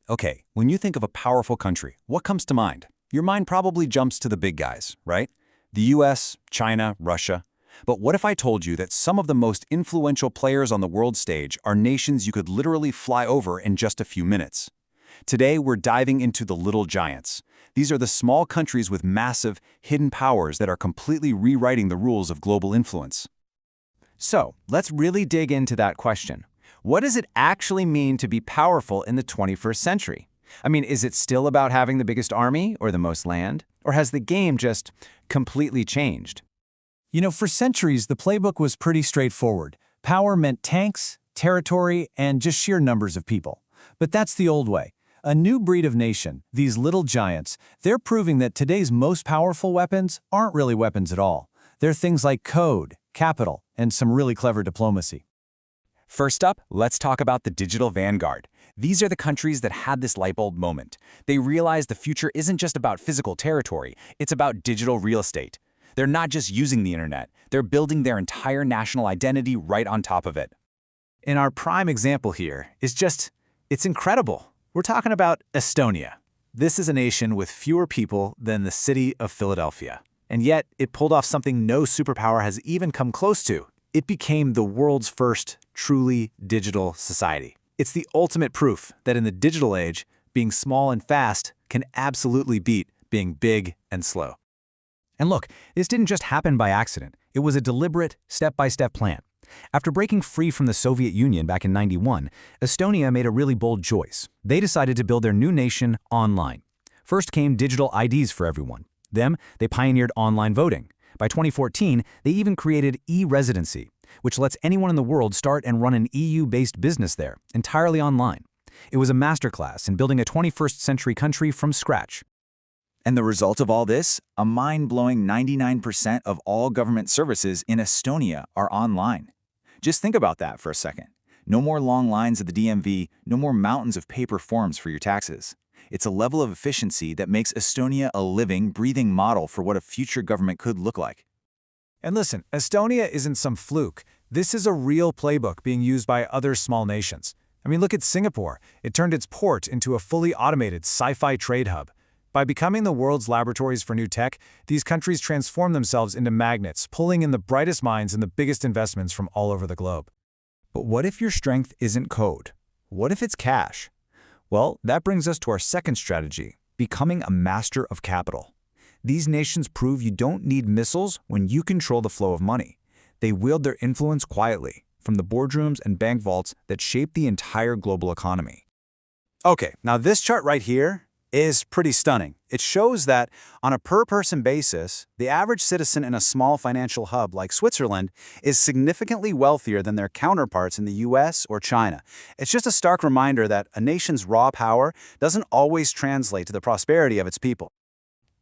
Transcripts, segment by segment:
Okay, when you think of a powerful country, what comes to mind? Your mind probably jumps to the big guys, right? The US, China, Russia. But what if I told you that some of the most influential players on the world stage are nations you could literally fly over in just a few minutes? Today, we're diving into the little giants. These are the small countries with massive, hidden powers that are completely rewriting the rules of global influence. So, let's really dig into that question. What does it actually mean to be powerful in the 21st century? I mean, is it still about having the biggest army or the most land? Or has the game just completely changed? For centuries, the playbook was pretty straightforward. Power meant tanks, territory, and just sheer numbers of people. But that's the old way. A new breed of nation, these little giants, they're proving that today's most powerful weapons aren't really weapons at all. They're things like code, capital, and some really clever diplomacy. First up, let's talk about the digital vanguard. These are the countries that had this light bulb moment. They realized the future isn't just about physical territory, it's about digital real estate. They're not just using the internet, they're building their entire national identity right on top of it. And our prime example here is it's incredible. We're talking about Estonia. This is a nation with fewer people than the city of Philadelphia. And yet, it pulled off something no superpower has even come close to. It became the world's first truly digital society. It's the ultimate proof that in the digital age, being small and fast can absolutely beat being big and slow. And look, this didn't just happen by accident. It was a deliberate, step-by-step plan. After breaking free from the Soviet Union back in '91, Estonia made a really bold choice. They decided to build their new nation online. First came digital IDs for everyone. Then, they pioneered online voting. By 2014, they even created e-residency, which lets anyone in the world start and run an EU-based business there, entirely online. It was a masterclass in building a 21st century country from scratch. And the result of all this? A mind-blowing 99% of all government services in Estonia are online. Just think about that for a second. No more long lines at the DMV, no more mountains of paper forms for your taxes. It's a level of efficiency that makes Estonia a living, breathing model for what a future government could look like. And listen, Estonia isn't some fluke. This is a real playbook being used by other small nations. I mean, look at Singapore. It turned its port into a fully automated sci-fi trade hub. By becoming the world's laboratories for new tech, these countries transform themselves into magnets, pulling in the brightest minds and the biggest investments from all over the globe. But what if your strength isn't code? What if it's cash? Well, that brings us to our second strategy, becoming a master of capital. These nations prove you don't need missiles when you control the flow of money. They wield their influence quietly, from the boardrooms and bank vaults that shape the entire global economy. Okay, now this chart right here is pretty stunning. It shows that on a per-person basis, the average citizen in a small financial hub like Switzerland is significantly wealthier than their counterparts in the US or China. It's just a stark reminder that a nation's raw power doesn't always translate to the prosperity of its people.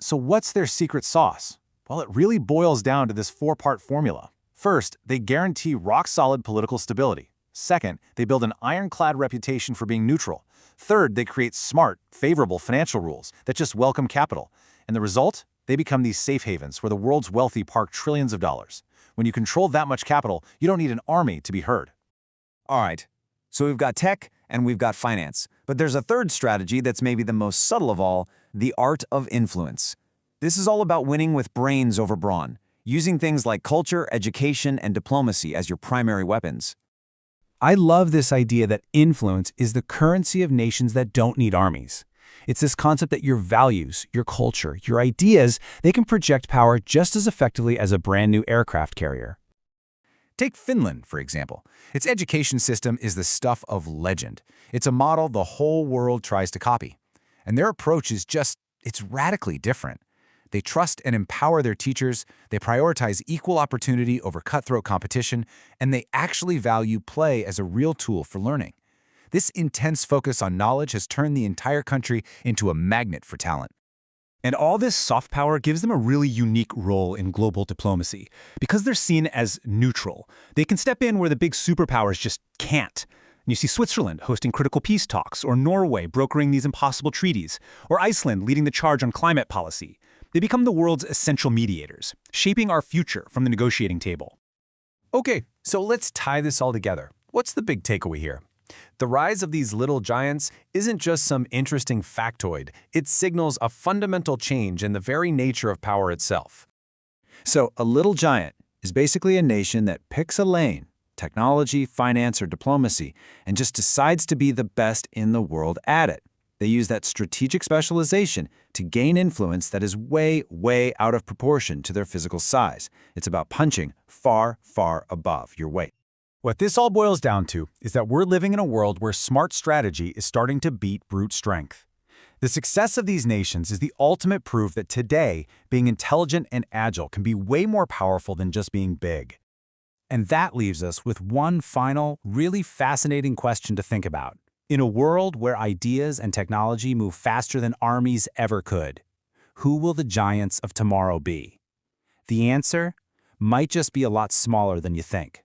So what's their secret sauce? Well, it really boils down to this four-part formula. First, they guarantee rock-solid political stability. Second, they build an ironclad reputation for being neutral. Third, they create smart, favorable financial rules that just welcome capital. And the result? They become these safe havens where the world's wealthy park trillions of dollars. When you control that much capital, you don't need an army to be heard. All right, so we've got tech and we've got finance. But there's a third strategy that's maybe the most subtle of all, the art of influence. This is all about winning with brains over brawn, using things like culture, education, and diplomacy as your primary weapons. I love this idea that influence is the currency of nations that don't need armies. It's this concept that your values, your culture, your ideas, they can project power just as effectively as a brand new aircraft carrier. Take Finland, for example. Its education system is the stuff of legend. It's a model the whole world tries to copy. And their approach is it's radically different. They trust and empower their teachers, they prioritize equal opportunity over cutthroat competition, and they actually value play as a real tool for learning. This intense focus on knowledge has turned the entire country into a magnet for talent. And all this soft power gives them a really unique role in global diplomacy. Because they're seen as neutral, they can step in where the big superpowers just can't. And you see Switzerland hosting critical peace talks, or Norway brokering these impossible treaties, or Iceland leading the charge on climate policy. They become the world's essential mediators, shaping our future from the negotiating table. Okay, so let's tie this all together. What's the big takeaway here? The rise of these little giants isn't just some interesting factoid, it signals a fundamental change in the very nature of power itself. So, a little giant is basically a nation that picks a lane, technology, finance, or diplomacy, and just decides to be the best in the world at it. They use that strategic specialization to gain influence that is way, way out of proportion to their physical size. It's about punching far, far above your weight. What this all boils down to is that we're living in a world where smart strategy is starting to beat brute strength. The success of these nations is the ultimate proof that today, being intelligent and agile can be way more powerful than just being big. And that leaves us with one final, really fascinating question to think about. In a world where ideas and technology move faster than armies ever could, who will the giants of tomorrow be? The answer might just be a lot smaller than you think.